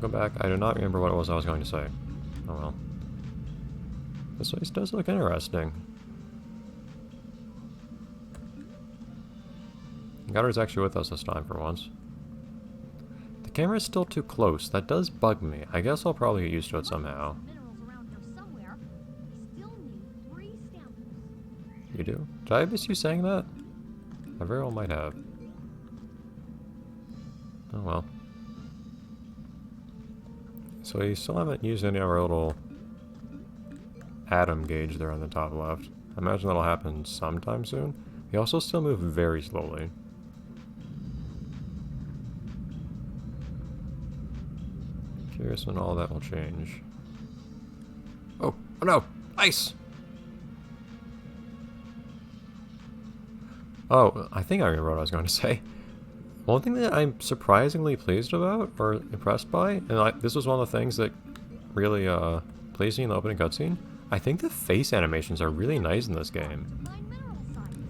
Welcome back. I do not remember what it was I was going to say. Oh well. This place does look interesting. Goddard's actually with us this time for once. The camera is still too close. That does bug me. I guess I'll probably get used to it somehow. You do? Did I miss you saying that? I very well might have. Oh well. So we still haven't used any of our little atom gauge there on the top left. I imagine that'll happen sometime soon. We also still move very slowly. Curious when all that will change. Oh! Oh no! Ice! Oh, I think I remember what I was going to say. One thing that I'm surprisingly pleased about, or impressed by, and this was one of the things that really pleased me in the opening cutscene, I think the face animations are really nice in this game.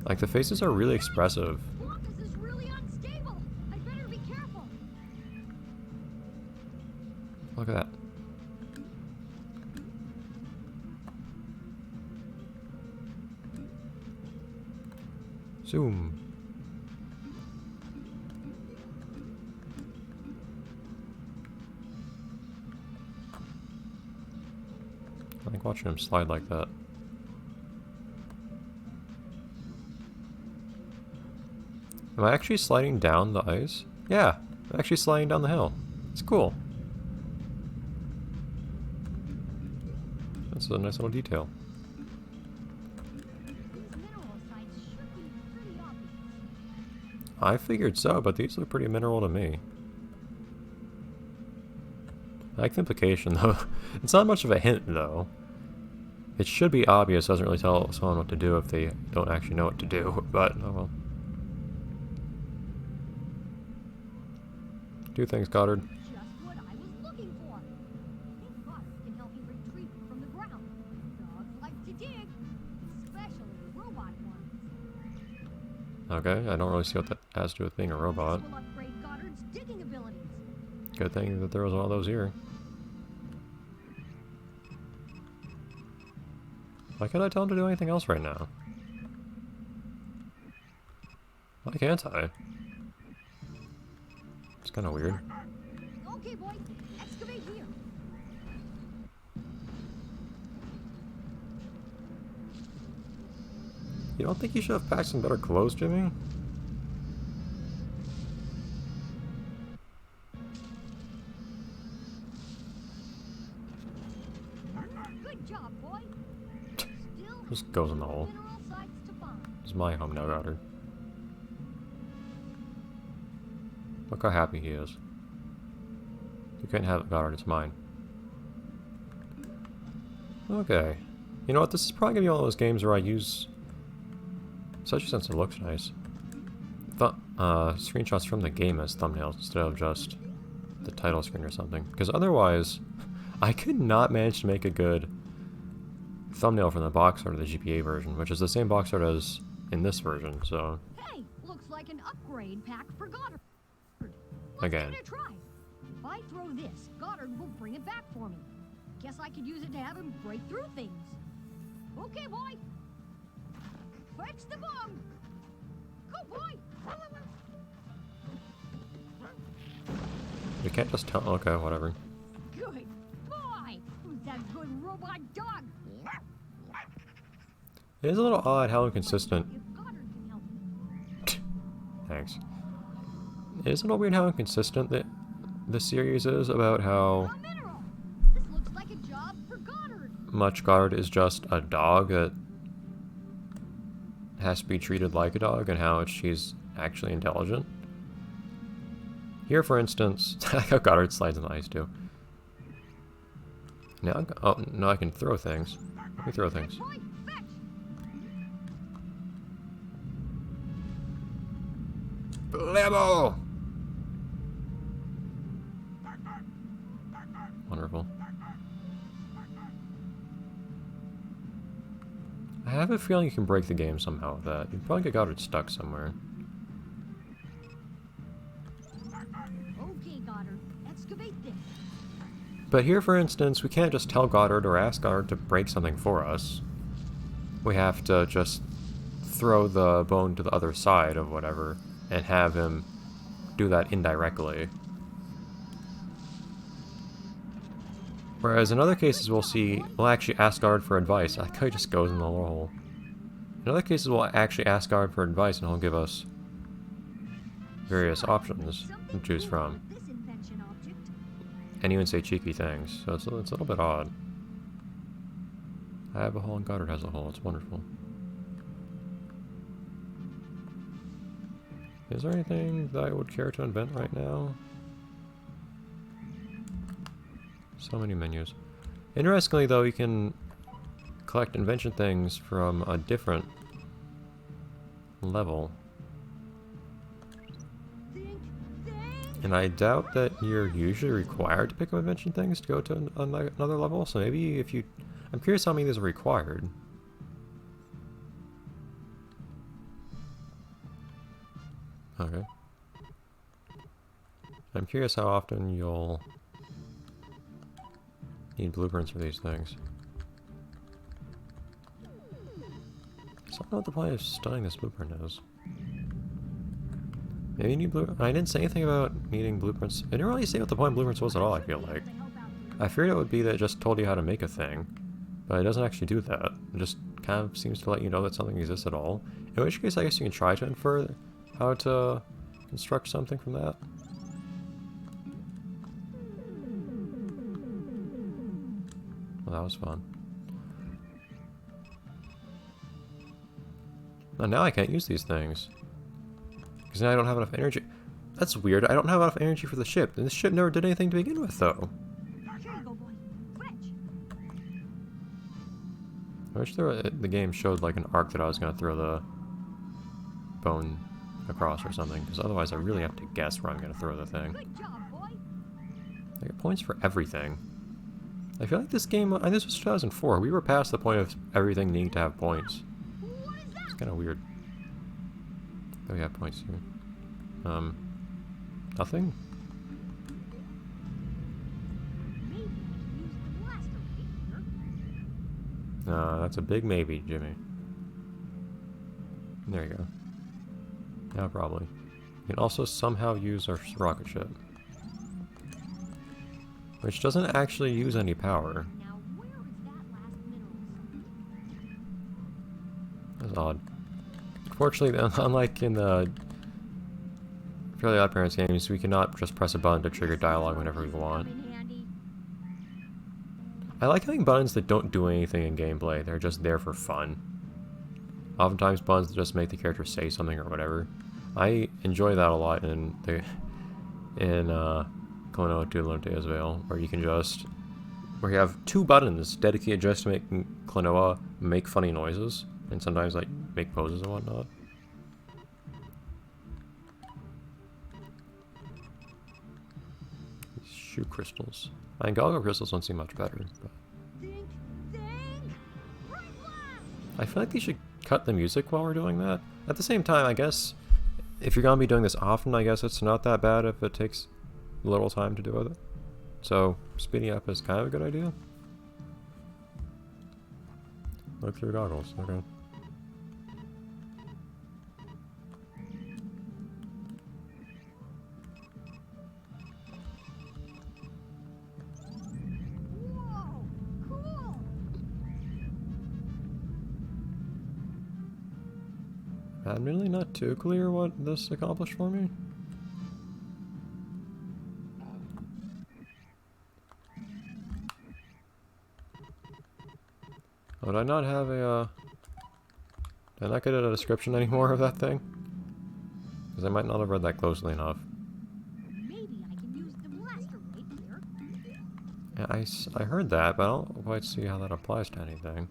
Like, the faces are really expressive. Look at that. Zoom. I like watching him slide like that. Am I actually sliding down the ice? Yeah, I'm actually sliding down the hill. It's cool. That's a nice little detail. I figured so, but these look pretty mineral to me. I like the implication, though. It's not much of a hint, though. It should be obvious, doesn't really tell someone what to do if they don't actually know what to do, but oh well. Do things, Goddard. Just what I was looking for. Think Goddard can help you retrieve it from the ground. Dogs like to dig, especially robot ones. Okay, I don't really see what that has to do with being a robot. This will upgrade Goddard's digging abilities. Good thing that there was one of those here. Why can't I tell him to do anything else right now? Why can't I? It's kind of weird. Okay, boy, excavate here. You don't think you should have packed some better clothes, Jimmy? Good job, boy. Still Just goes in the hole. mineral sites to find. It's my home now, Goddard. Look how happy he is. You can't have it, Goddard, it's mine. Okay. You know what, this is probably gonna be one of those games where I use... especially since it looks nice. Screenshots from the game as thumbnails instead of just the title screen or something. Because otherwise, I could not manage to make a good thumbnail from the box art of the GPA version, which is the same box art as in this version, so... Hey, looks like an upgrade pack for Goddard. Again. Let's give it a try. If I throw this, Goddard will bring it back for me. Guess I could use it to have him break through things. Okay, boy. Fetch the bomb. Go, boy. We can't just tell... okay, whatever. Good boy. Who's that good robot dog? It is a little odd how inconsistent... If Goddard can help you. Thanks. It is a little weird how inconsistent the series is about how A mineral. This looks like a job for Goddard. much Goddard is just a dog that has to be treated like a dog and how she's actually intelligent. Here, for instance, how Goddard slides in the ice too. Now, oh, now I can throw things. Let me throw things. Boy, fetch. Blammo! Wonderful. I have a feeling you can break the game somehow with that. You'd probably get Goddard stuck somewhere. Okay, Goddard. Let's excavate this. But here, for instance, we can't just tell Goddard or ask Goddard to break something for us. We have to just throw the bone to the other side of whatever and have him do that indirectly. Whereas in other cases we'll actually ask Goddard for advice. That guy just goes in the hole. In other cases we'll actually ask Goddard for advice and he'll give us various options to choose from. And even say cheeky things, so it's a little bit odd. I have a hole and Goddard has a hole, it's wonderful. Is there anything that I would care to invent right now? So many menus. Interestingly though, you can collect invention things from a different level. And I doubt that you're usually required to pick up invention things to go to another level, so maybe if you... I'm curious how many of these are required. Okay. I'm curious how often you'll need blueprints for these things. So I don't know what the point of studying this blueprint is. Maybe you need I didn't say anything about needing blueprints. I didn't really say what the point of blueprints was at all, I feel like. I feared it would be that it just told you how to make a thing. But it doesn't actually do that. It just kind of seems to let you know that something exists at all. In which case, I guess you can try to infer how to construct something from that. Well, that was fun. And now I can't use these things. Because now I don't have enough energy. That's weird. I don't have enough energy for the ship. And this ship never did anything to begin with, though. I wish the game showed like an arc that I was going to throw the bone across or something. Because otherwise I really have to guess where I'm going to throw the thing. I get points for everything. I feel like this game, and this was 2004, we were past the point of everything needing to have points. It's kind of weird. Oh, we have points here. Nothing? That's a big maybe, Jimmy. There you go. Yeah, probably. You can also somehow use our rocket ship. Which doesn't actually use any power. That's odd. Fortunately, unlike in the Fairly Odd Parents games, we cannot just press a button to trigger dialogue whenever we want. I like having buttons that don't do anything in gameplay, they're just there for fun. Oftentimes buttons that just make the character say something or whatever. I enjoy that a lot in Klonoa 2 Lone Tales Vale, where you can just... where you have two buttons dedicated just to make Klonoa make funny noises, and sometimes like make poses and whatnot. Shoe crystals. I think Galgo crystals don't seem much better, but... I feel like they should cut the music while we're doing that. At the same time, I guess, if you're gonna be doing this often, I guess it's not that bad if it takes little time to do it. So, speeding up is kind of a good idea. Look through goggles, okay. I'm really not too clear what this accomplished for me. Would I not have a, did I not get a description anymore of that thing? Because I might not have read that closely enough. Maybe I can use the blaster right here. Yeah, I heard that, but I don't quite see how that applies to anything.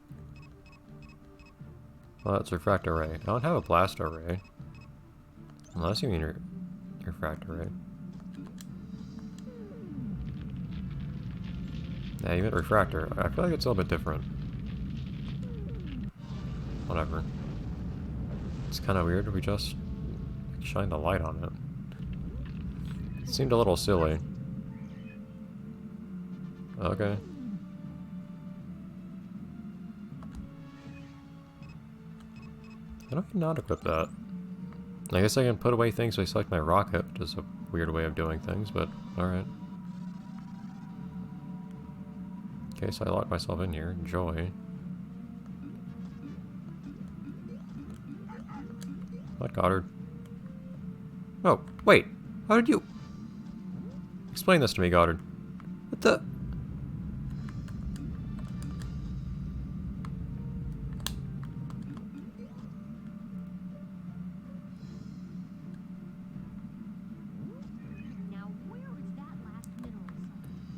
Well, that's refractor ray. I don't have a blast array. Unless you mean your refractor ray. Yeah, you meant refractor. I feel like it's a little bit different. Whatever. It's kind of weird. We just shined a light on it. It seemed a little silly. Okay. How do I not equip that? I guess I can put away things so I select my rocket, which is a weird way of doing things, but alright. Okay, so I locked myself in here. Enjoy. What, Goddard? Oh, wait! How did you... Explain this to me, Goddard. What the... Now, where is that last mineral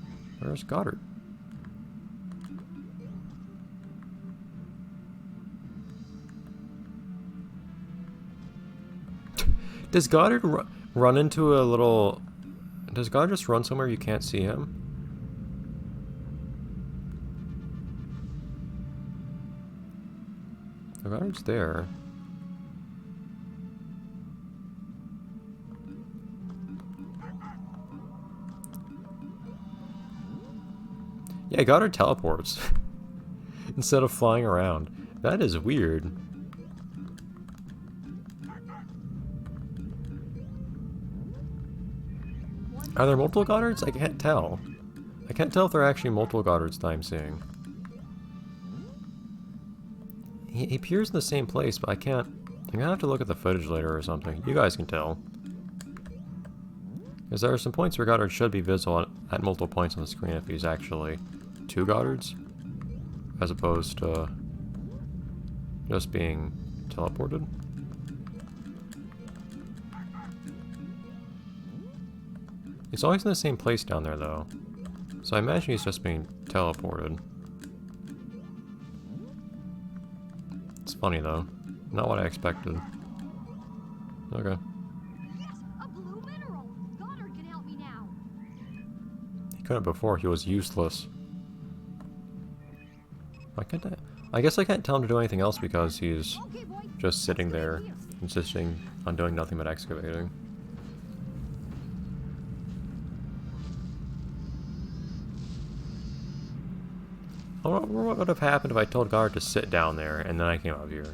site? Where's Goddard? Does Goddard run into a little... Does Goddard just run somewhere you can't see him? Oh, Goddard's there. Yeah, Goddard teleports. Instead of flying around. That is weird. Are there multiple Goddards? I can't tell. I can't tell if there are actually multiple Goddards that I'm seeing. He appears in the same place, but I can't... I'm gonna have to look at the footage later or something. You guys can tell. Because there are some points where Goddard should be visible at multiple points on the screen if he's actually 2 Goddards. As opposed to just being teleported. He's always in the same place down there, though. So I imagine he's just being teleported. It's funny, though. Not what I expected. Okay. Yes, a blue mineral. Goddard can help me now. He couldn't before. He was useless. Why can't I guess I can't tell him to do anything else because he's Okay, boy. just sitting there, Here. insisting on doing nothing but excavating. What would have happened if I told Goddard to sit down there and then I came up here?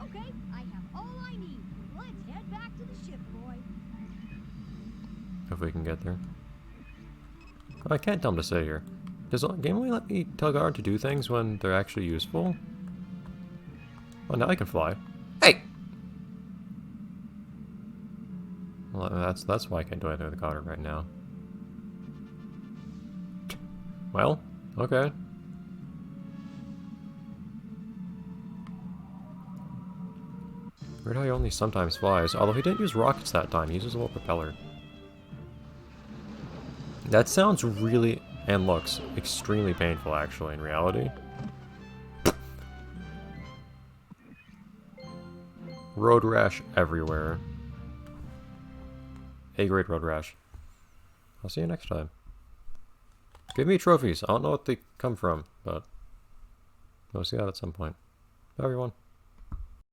Okay, I have all I need. Let's head back to the ship, boy. If we can get there. Oh, I can't tell him to sit here. Does the game only let me tell Goddard to do things when they're actually useful? Well, now I can fly. Hey! Well, that's why I can't do anything with Goddard right now. Well, okay. Weird how he only sometimes flies, although he didn't use rockets that time, he uses a little propeller. That sounds really, and looks, extremely painful actually in reality. Road rash everywhere. A-grade road rash. I'll see you next time. Give me trophies. I don't know what they come from, but we'll see that at some point. Bye, everyone.